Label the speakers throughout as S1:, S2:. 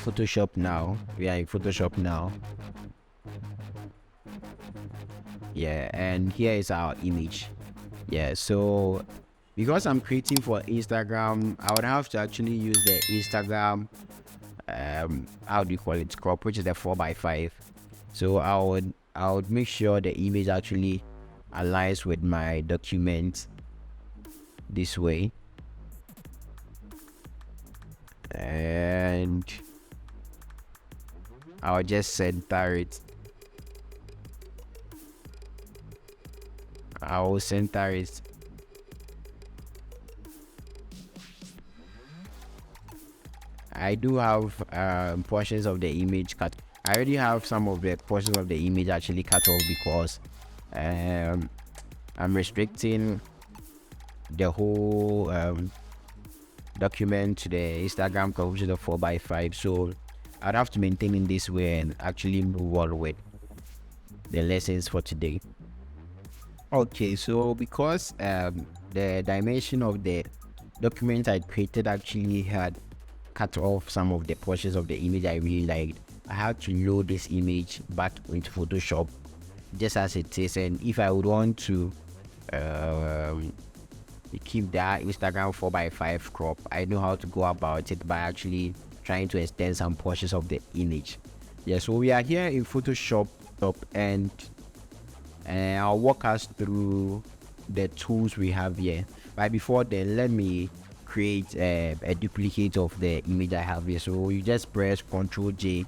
S1: Photoshop now. We are in Photoshop now. Yeah, and here is our image. Yeah, so because I'm creating for Instagram, I would have to actually use the Instagram how do you call it, crop, which is the 4x5. So I would make sure the image actually aligns with my document this way, and I'll just center it. I will center it. I do have portions of the image cut. I already have some of the portions of the image actually cut off because I'm restricting the whole document to the Instagram crop, which is the 4x5. So I'd have to maintain in this way and actually move on with the lessons for today. Okay, so because the dimension of the document I created actually had cut off some of the portions of the image I really liked, I had to load this image back into Photoshop just as it is. And if I would want to keep that Instagram 4x5 crop, I know how to go about it by actually trying to extend some portions of the image. Yeah, so we are here in Photoshop, and I'll walk us through the tools we have here. But before then, let me create a duplicate of the image I have here. So you just press Ctrl J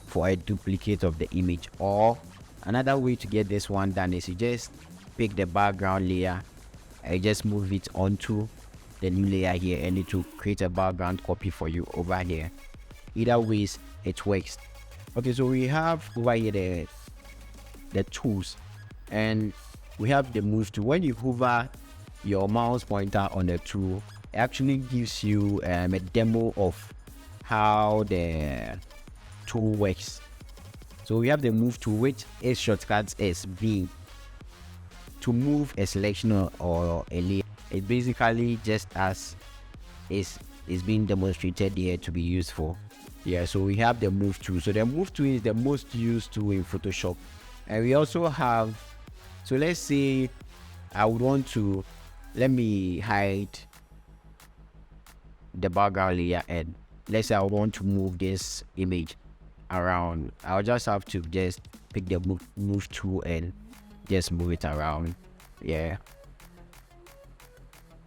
S1: for a duplicate of the image, or another way to get this one done is you just pick the background layer and just move it onto the new layer here, and it will create a background copy for you over here. Either ways it works. Okay, so we have over here the tools, and we have the move tool. When you hover your mouse pointer on the tool, it actually gives you a demo of how the tool works. So we have the move tool, which is shortcut S V to move a selection or a layer. It basically just as is being demonstrated here to be useful. Yeah, so we have the move tool. So the move tool is the most used tool in Photoshop. And we also have, so let's say I would want to, let me hide the background layer, and let's say I want to move this image around. I'll just have to just pick the move tool and just move it around. Yeah,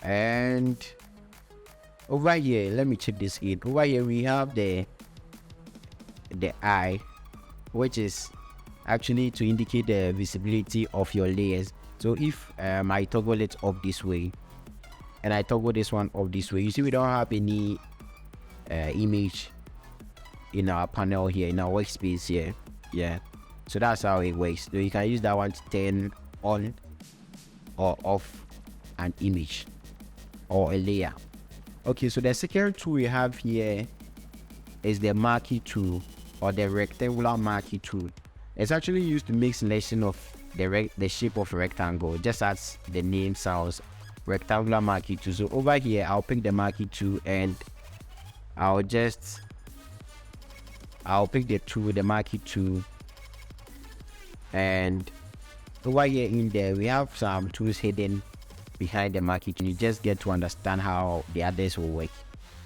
S1: and over here, let me check this in. Over here we have the eye, which is actually to indicate the visibility of your layers. So if I toggle it up this way and I toggle this one up this way, you see we don't have any image in our panel here, in our workspace here. Yeah, so that's how it works. So you can use that one to turn on or off an image or a layer. Okay, so the second tool we have here is the marquee tool, or the rectangular marquee tool. It's actually used to make selection of the shape of a rectangle, just as the name sounds, rectangular marquee tool. So over here I'll pick the marquee tool, and I'll pick the tool, the marquee tool, and over here in there we have some tools hidden behind the marquee tool. You just get to understand how the others will work.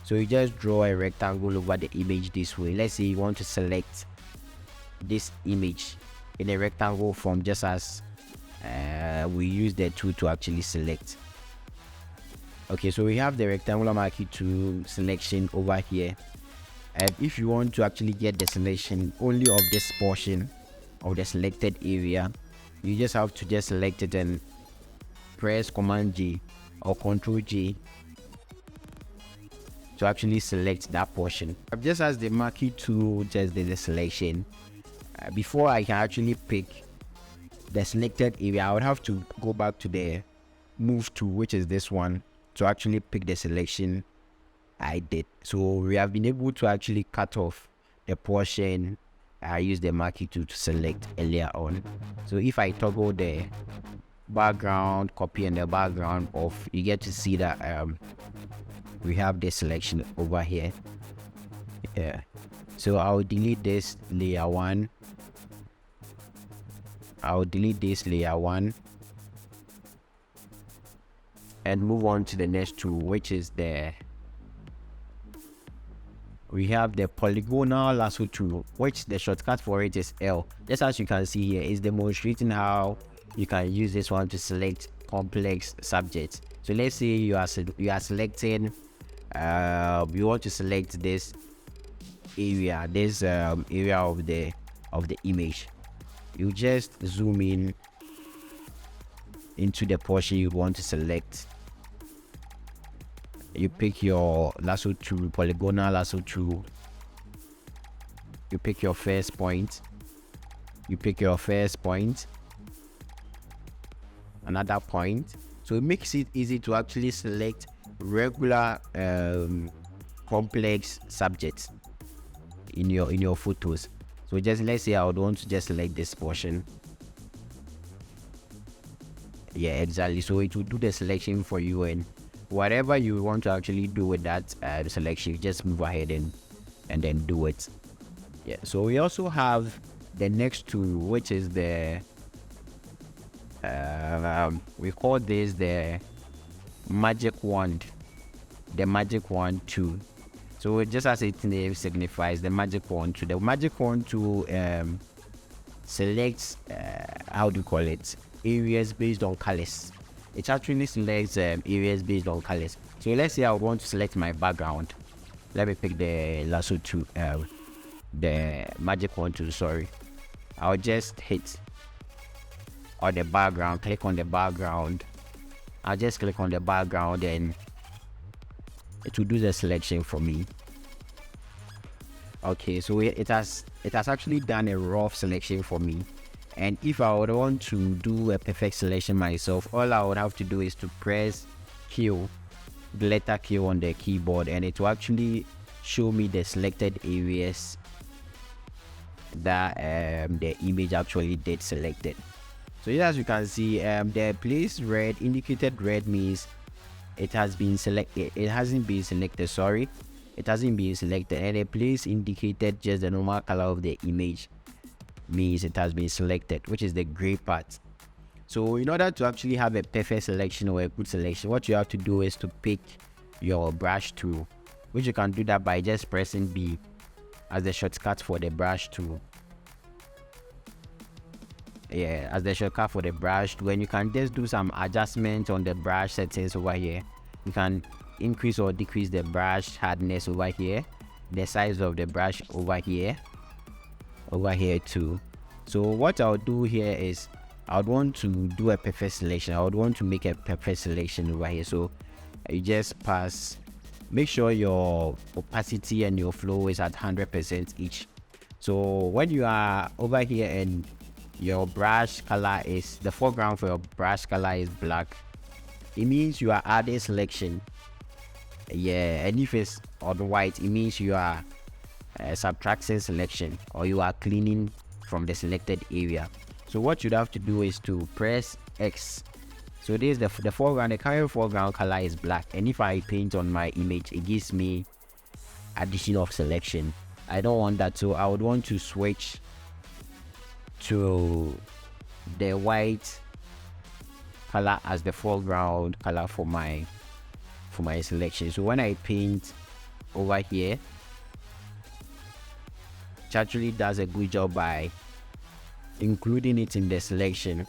S1: So you just draw a rectangle over the image this way. Let's say you want to select this image in a rectangle form, just as we use the tool to actually select. Okay, so we have the rectangular marquee tool selection over here, and if you want to actually get the selection only of this portion of the selected area, you just have to just select it and press Command J or Control J to actually select that portion. Just as the marquee tool just did the selection, before I can actually pick the selected area, I would have to go back to the move tool, which is this one, to actually pick the selection I did. So we have been able to actually cut off the portion I use the marquee tool to select earlier on. So if I toggle the background copy and the background off, you get to see that we have the selection over here. Yeah, so I'll delete this layer 1. I'll delete this layer 1 and move on to the next tool, which is we have the polygonal lasso tool, which the shortcut for it is L. Just as you can see here, is demonstrating how you can use this one to select complex subjects. So let's say you are selecting you want to select this area, area of the image. You just zoom in into the portion you want to select. You pick your lasso tool, polygonal lasso tool. You pick your first point. Another point. So it makes it easy to actually select regular complex subjects in your photos. So just let's say I would want to just select this portion. Yeah, exactly. So it will do the selection for you, and whatever you want to actually do with that selection, you just move ahead and then do it. Yeah, so we also have the next tool, which is the we call this the magic wand tool. So just as its name signifies, the magic wand tool. The magic wand tool selects how do you call it, areas based on colors. It actually selects areas based on colors. So let's say I want to select my background. Let me pick the lasso tool, the magic wand tool, sorry. I'll just hit on the background, click on the background. I'll just click on the background and it will do the selection for me. Okay, so it has actually done a rough selection for me. And if I would want to do a perfect selection myself, all I would have to do is to press Q, the letter Q on the keyboard, and it will actually show me the selected areas that the image actually did selected. So as you can see, the place red, indicated red, means it has been selected. It hasn't been selected, sorry. It hasn't been selected. And the place indicated just the normal color of the image means it has been selected, which is the gray part. So in order to actually have a perfect selection or a good selection, what you have to do is to pick your brush tool, which you can do that by just pressing B as the shortcut for the brush tool. Yeah, as the shortcut for the brush tool, and you can just do some adjustments on the brush settings over here. You can increase or decrease the brush hardness over here, the size of the brush over here too. So what I'll do here is I would want to do a perfect selection. I would want to make a perfect selection over here. So you just make sure your opacity and your flow is at 100% each. So when you are over here and your brush color is, the foreground for your brush color is black, it means you are adding selection. Yeah, and if it's on white, it means you are subtracting selection, or you are cleaning from the selected area. So what you'd have to do is to press X. So this is the foreground, the current foreground color is black, and if I paint on my image, it gives me addition of selection. I don't want that, so I would want to switch to the white color as the foreground color for my selection. So when I paint over here, it actually does a good job by including it in the selection.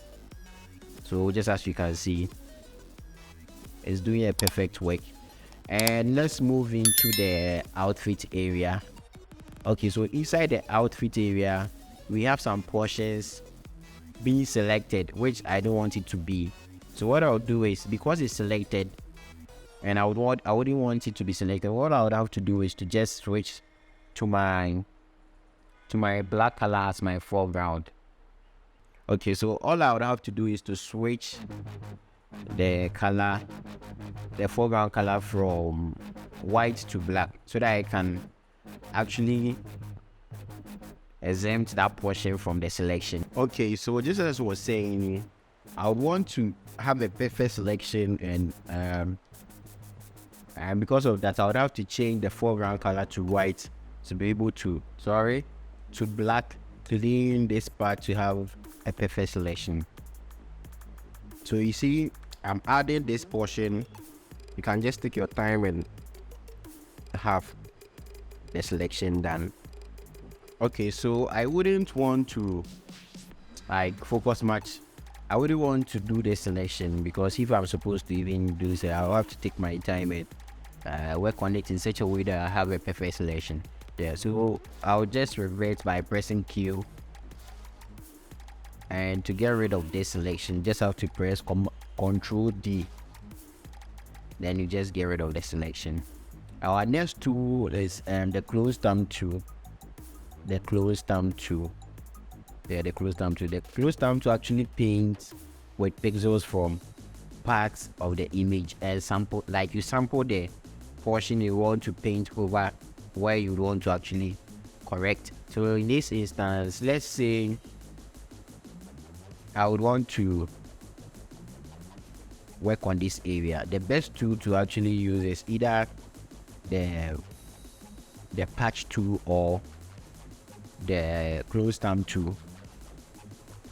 S1: So just as you can see, it's doing a perfect work. And let's move into the outfit area. Okay, so inside the outfit area, we have some portions being selected, which I don't want it to be. So what I'll do is, because it's selected and I wouldn't want it to be selected, what I would have to do is to just switch to my black color as my foreground. Okay, so all I would have to do is to switch the color, the foreground color, from white to black, so that I can actually exempt that portion from the selection. Okay, so just as I was saying, I would want to have a perfect selection, and because of that, I would have to change the foreground color to white to be able to, to black clean this part to have a perfect selection. So you see, I'm adding this portion. You can just take your time and have the selection done. Okay, so I wouldn't want to like focus much. I wouldn't want to do the selection, because if I'm supposed to even do so, I'll have to take my time and work on it in such a way that I have a perfect selection. Yeah, so I'll just revert by pressing Q, and to get rid of this selection, just have to press Control D. Then you just get rid of the selection. Our next tool is the close thumb tool. The close thumb tool. Yeah, the close thumb tool. The close thumb tool actually paints with pixels from parts of the image and sample, like you sample the portion you want to paint over where you want to actually correct. So in this instance, let's say I would want to work on this area. The best tool to actually use is either the patch tool or the close thumb tool.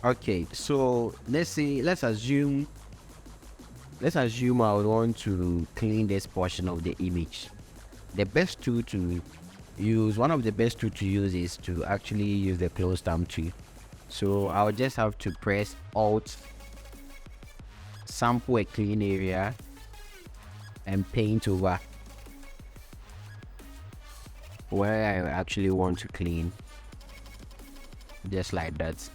S1: Okay, so let's assume I would want to clean this portion of the image. The best tool to use, one of the best tool to use is to actually use the close thumb tool. So I'll just have to press Alt, sample a clean area, and paint over where I actually want to clean, just like that.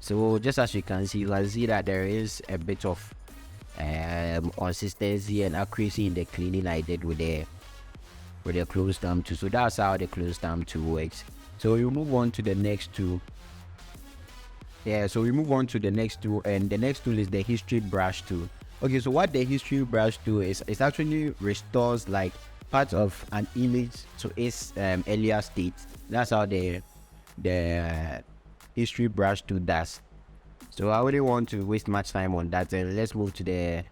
S1: So just as you can see that there is a bit of consistency and accuracy in the cleaning I did with the close thumb tool. So that's how the close thumb tool works. So we move on to the next tool. Yeah, so we move on to the next tool, and the next tool is the history brush tool. Okay, so what the history brush tool is, it actually restores like part of an image to its earlier state. That's how the history brush tool does. So I wouldn't want to waste much time on that, and let's move to the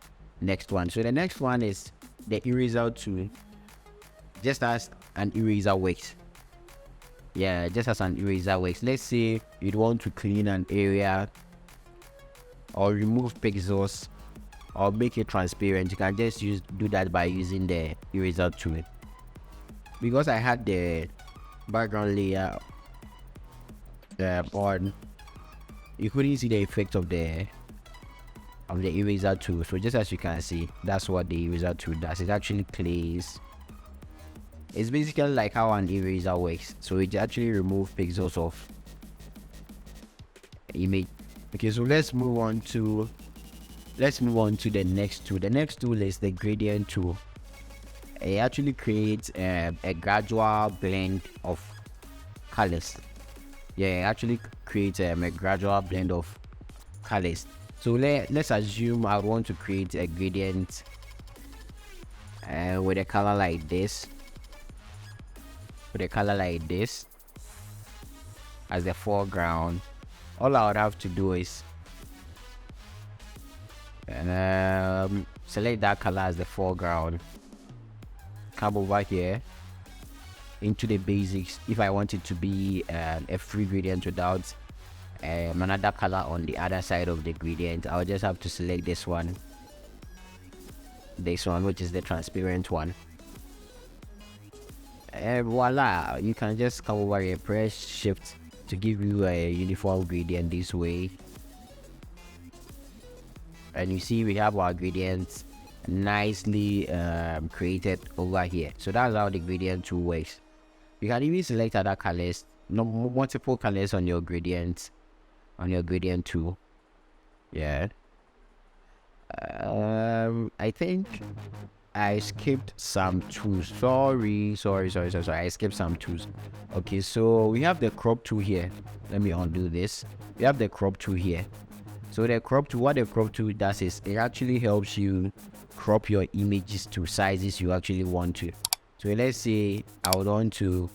S1: next one. So the next one is the eraser tool. Just as an eraser works. Yeah, just as an eraser works. Let's say you'd want to clean an area or remove pixels or make it transparent. You can just do that by using the eraser tool. Because I had the background layer on, you couldn't see the effect of the eraser tool. So just as you can see, that's what the eraser tool does. It actually cleans. It's basically like how an eraser works. So it actually removes pixels of image. Okay, so let's move on to the next tool. The next tool is the gradient tool. It actually creates a gradual blend of colors. Yeah, it actually creates a gradual blend of colors. So let's assume I want to create a gradient with a color like this. With a color like this as the foreground. All I would have to do is select that color as the foreground, come over here into the basics. If I want it to be a free gradient without another color on the other side of the gradient, I'll just have to select this one, which is the transparent one. And voila, you can just come over here, press shift to give you a uniform gradient this way, and you see we have our gradients nicely created over here. So that's how the gradient tool works. You can even select other colors, multiple colors on your gradient tool. Yeah. I think I skipped some tools. Sorry. I skipped some tools. Okay, so we have the crop tool here. Let me undo this. We have the crop tool here. So the crop tool, what the crop tool does is it actually helps you crop your images to sizes you actually want to. So let's say I would want to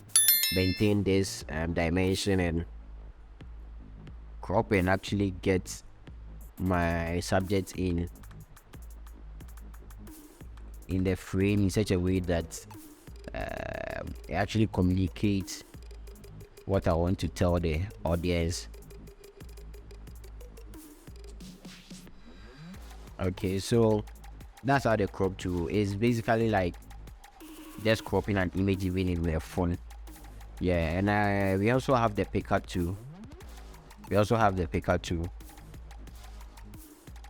S1: maintain this dimension and crop and actually get my subject in the frame in such a way that it actually communicates what I want to tell the audience. Okay, so that's how the crop tool is basically like just cropping an image even in your phone. Yeah, and we also have the picker tool.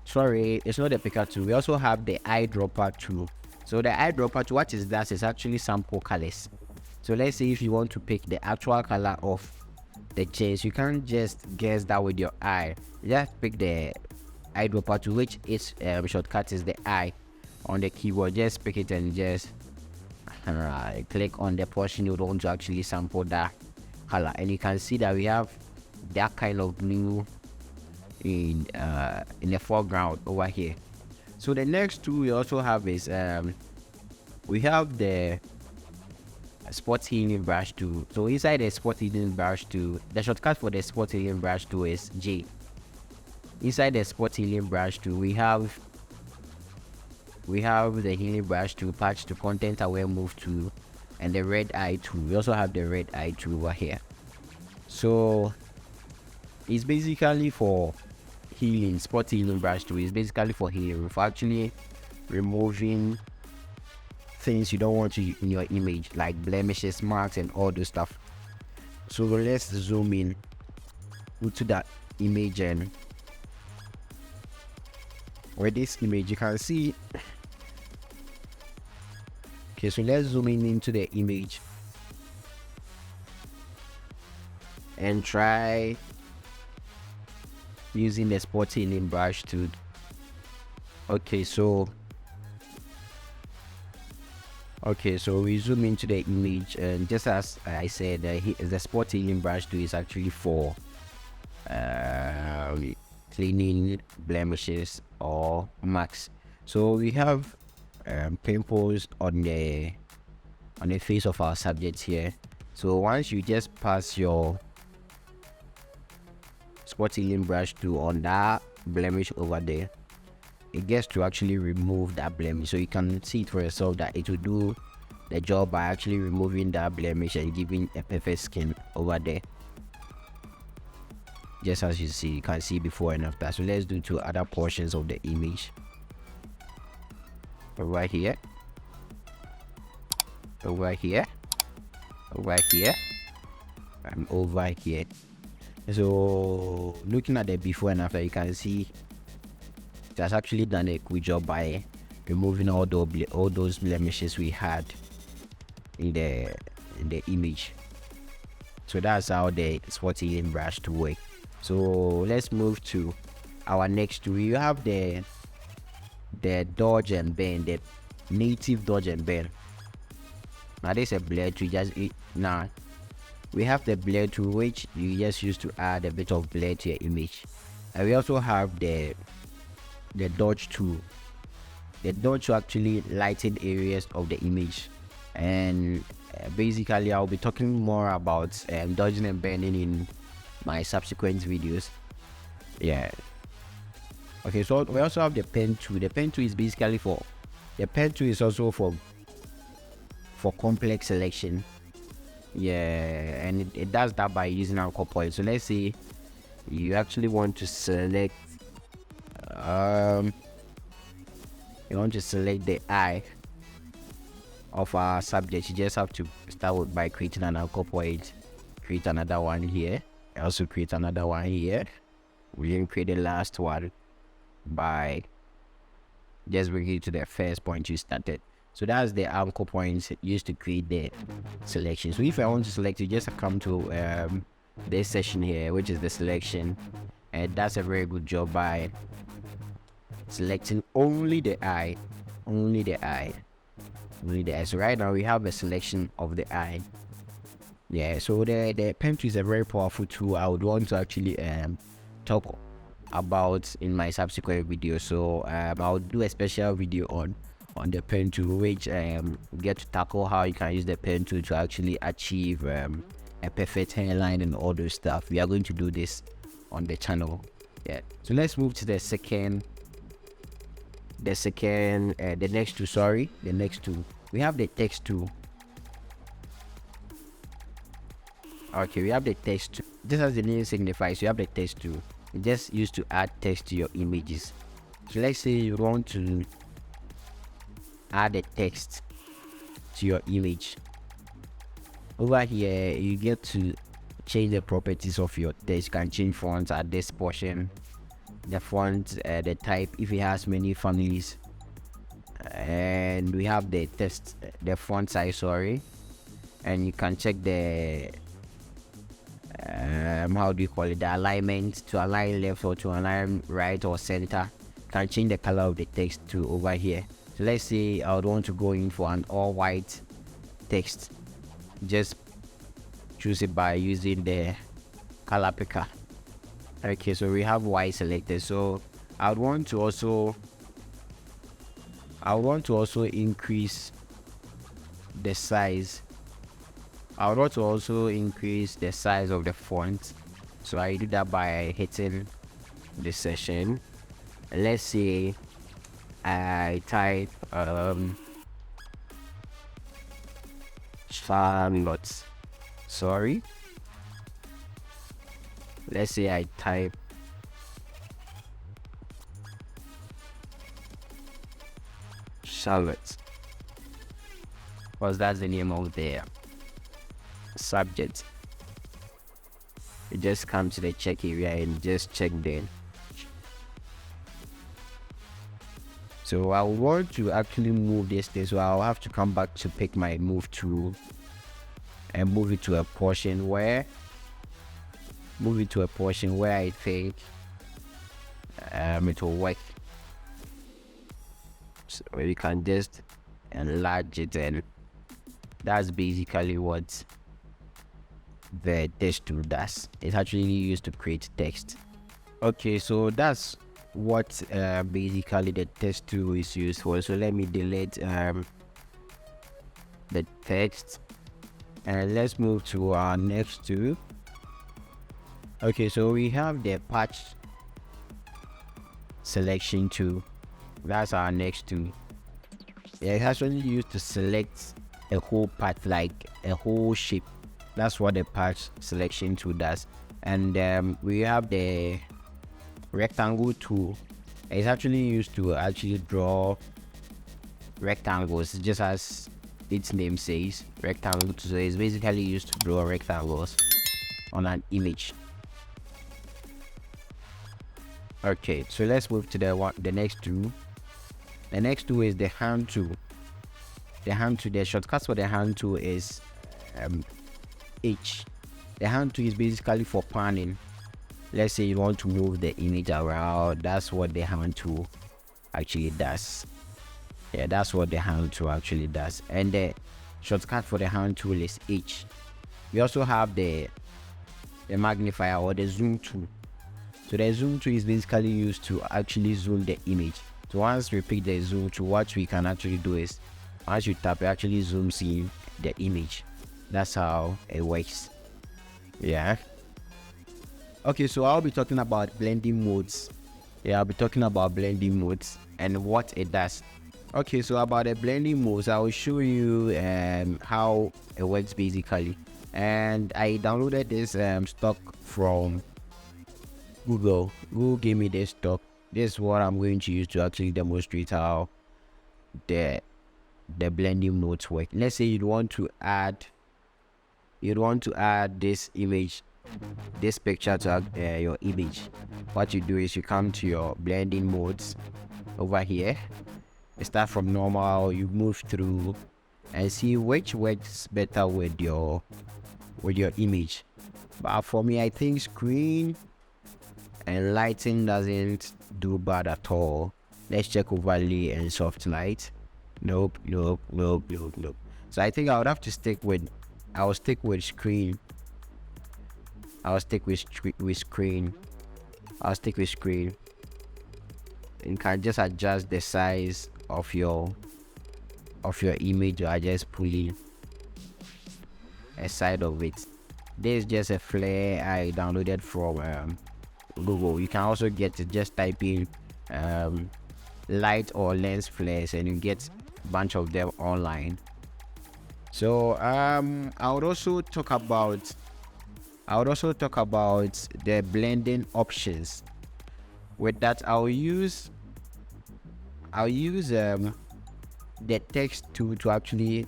S1: Sorry, it's not the picker tool. We also have the eyedropper tool. So the eyedropper tool, what is that? It's actually sample colors. So let's say if you want to pick the actual color of the chairs, you can't just guess that with your eye. You just pick the eyedropper tool, which is shortcut is the eye on the keyboard. Just pick it and just click on the portion you want to actually sample that color, and you can see that we have that kind of blue in the foreground over here. So the next tool we also have is we have the spot healing brush tool. So inside the spot healing brush tool, the shortcut for the spot healing brush tool is J. Inside the spot healing brush tool, we have the healing brush tool, patch to content aware move tool, and the red eye tool. We also have the red eye tool over here. So it's basically for healing. Spot healing brush tool is basically for healing, for actually removing things you don't want to in your image, like blemishes, marks, and all those stuff. So let's zoom in into that image, and with this image you can see. Okay, so let's zoom in into the image and try using the spot healing brush tool. Okay, so we zoom into the image, and just as I said, the spot healing brush tool is actually for cleaning blemishes or marks. So we have pimples on the face of our subject here. So once you just pass your spot healing brush tool on that blemish over there, it gets to actually remove that blemish. So you can see it for yourself that it will do the job by actually removing that blemish and giving a perfect skin over there, just as you see. You can see before and after. So let's do to other portions of the image. Over here, and over here. So looking at the before and after, you can see it has actually done a good job by removing all those blemishes we had in the image. So that's how the spot healing brush to work. So let's move to our next tool. We have the dodge and bend, the native dodge and bend. Now this is a blur tool. Now we have the blur tool, which you just use to add a bit of blur to your image, and we also have the dodge tool. The dodge to actually lighten areas of the image, and basically I'll be talking more about dodging and bending in my subsequent videos. Yeah. Okay, so we also have the pen tool. The pen tool is basically also for complex selection. Yeah, and it does that by using anchor point. So let's say you actually want to select the eye of our subject. You just have to start by creating an anchor point, create another one here, also create another one here. We didn't create the last one by just bringing it to the first point you started. So that's the anchor points used to create the selection. So if I want to select, you just come to this section here, which is the selection, and that's a very good job by selecting only the eye. So right now we have a selection of the eye. Yeah, so the pen tool is a very powerful tool. I would want to actually talk about in my subsequent video. So I'll do a special video on the pen tool, which get to tackle how you can use the pen tool to actually achieve a perfect hairline and all those stuff. We are going to do this on the channel. Yeah, so let's move to the next tool. We have the text tool. Okay, we have the text tool. Just as the name signifies, you have the text tool. You just used to add text to your images. So let's say you want to add a text to your image. Over here, you get to change the properties of your text. You can change fonts at this portion, the font, the type, if it has many families, and we have the text, the font size, sorry, and you can check the how do you call it, the alignment, to align left or to align right or center. You can change the color of the text to over here. So let's say I would want to go in for an all white text. Just choose it by using the color picker. Okay, so we have white selected. So I would want to also increase the size. I would want to also increase the size of the font. So I do that by hitting the session. Let's say I type Charlotte. Sorry. Let's say I type Charlotte, because that's the name of the subject. You just come to the check area and just check there. So I want to actually move this thing, so I'll have to come back to pick my move tool and move it to a portion where I think it will work. So we can just enlarge it, and that's basically what the text tool does. It's actually used to create text. Okay, so that's what basically the text tool is used for. So let me delete the text, and let's move to our next tool. Okay, so we have the patch selection tool. That's our next tool. It's actually used to select a whole path, like a whole shape. That's what the patch selection tool does. And we have the rectangle tool. It's actually used to actually draw rectangles, just as its name says, rectangle. So it's basically used to draw rectangles on an image. Okay, so let's move to the next tool. The next tool is the hand tool. The shortcut for the hand tool is H. The hand tool is basically for panning. Let's say you want to move the image around. That's what the hand tool actually does. Yeah, that's what the hand tool actually does. And the shortcut for the hand tool is H. We also have the magnifier or the zoom tool. So the zoom tool is basically used to actually zoom the image. So once we pick the zoom tool, what we can actually do is, once you tap, it actually zooms in the image. That's how it works. Yeah. Okay, so I'll be talking about blending modes. Yeah, I'll be talking about blending modes and what it does. Okay, so about the blending modes, I will show you how it works basically. And I downloaded this stock from Google. Google gave me this stock. This is what I'm going to use to actually demonstrate how the blending modes work. Let's say you'd want to add this image, this picture to your image. What you do is you come to your blending modes over here. You start from normal, you move through and see which works better with your image. But for me, I think screen and lighting doesn't do bad at all. Let's check overlay and soft light. Nope. So I think I would have to stick with screen. I'll stick with screen. You can just adjust the size of your image by just pulling a side of it. This is just a flare I downloaded from Google. You can also get it, just type in light or lens flares and you get a bunch of them online. So I would also talk about I would also talk about the blending options. With that, I'll use the text tool to actually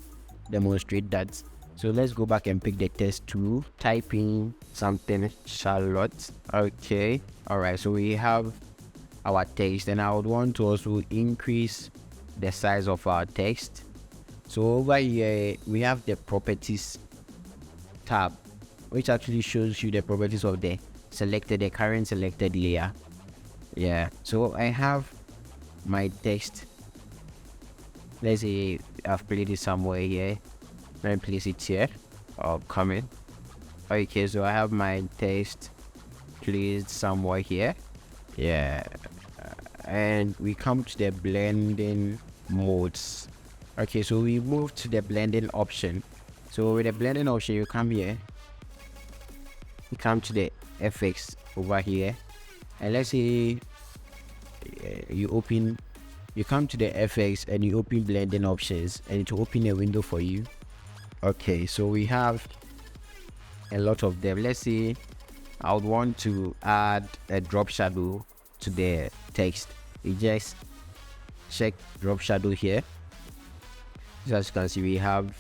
S1: demonstrate that. So let's go back and pick the text tool, type in something Charlotte. Okay, all right, so we have our text, and I would want to also increase the size of our text. So over here we have the properties tab, which actually shows you the properties of the current selected layer. Yeah, so I have my text. Let's say I've placed it somewhere here. Let me place it here or comment. Okay, so I have my text placed somewhere here. Yeah, and we come to the blending modes. Okay, so we move to the blending option. So with the blending option, you come here, you come to the FX over here, and let's say you come to the FX and you open blending options, and it will open a window for you. Okay, so we have a lot of them. Let's say I would want to add a drop shadow to the text. You just check drop shadow here. So as you can see, we have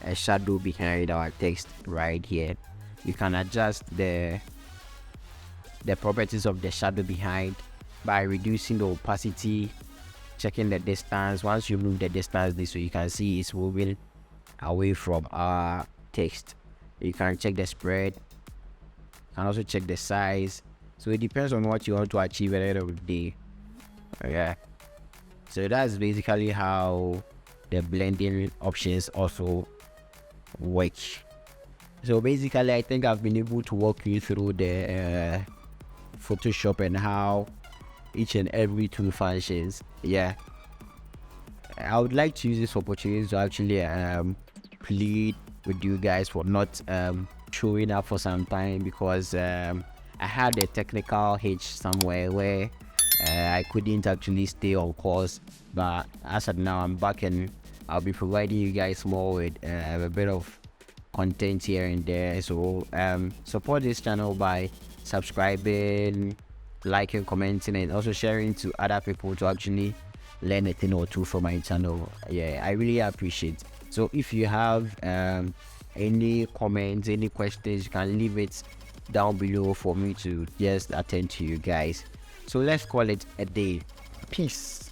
S1: a shadow behind our text right here. You can adjust the properties of the shadow behind by reducing the opacity, checking the distance. Once you move the distance this way, you can see it's moving away from our text. You can check the spread, you can also check the size. So it depends on what you want to achieve at the end of the day. Yeah, so that's basically how the blending options also work. So basically, I think I've been able to walk you through the Photoshop and how each and every tool functions. Yeah, I would like to use this opportunity to actually plead with you guys for not showing up for some time, because I had a technical hitch somewhere where I couldn't actually stay on course. But as of now, I'm back and I'll be providing you guys more with a bit of content here and there. So support this channel by subscribing, liking, commenting, and also sharing to other people to actually learn a thing or two from my channel. Yeah, I really appreciate. So if you have any comments, any questions, you can leave it down below for me to just attend to you guys. So let's call it a day. Peace.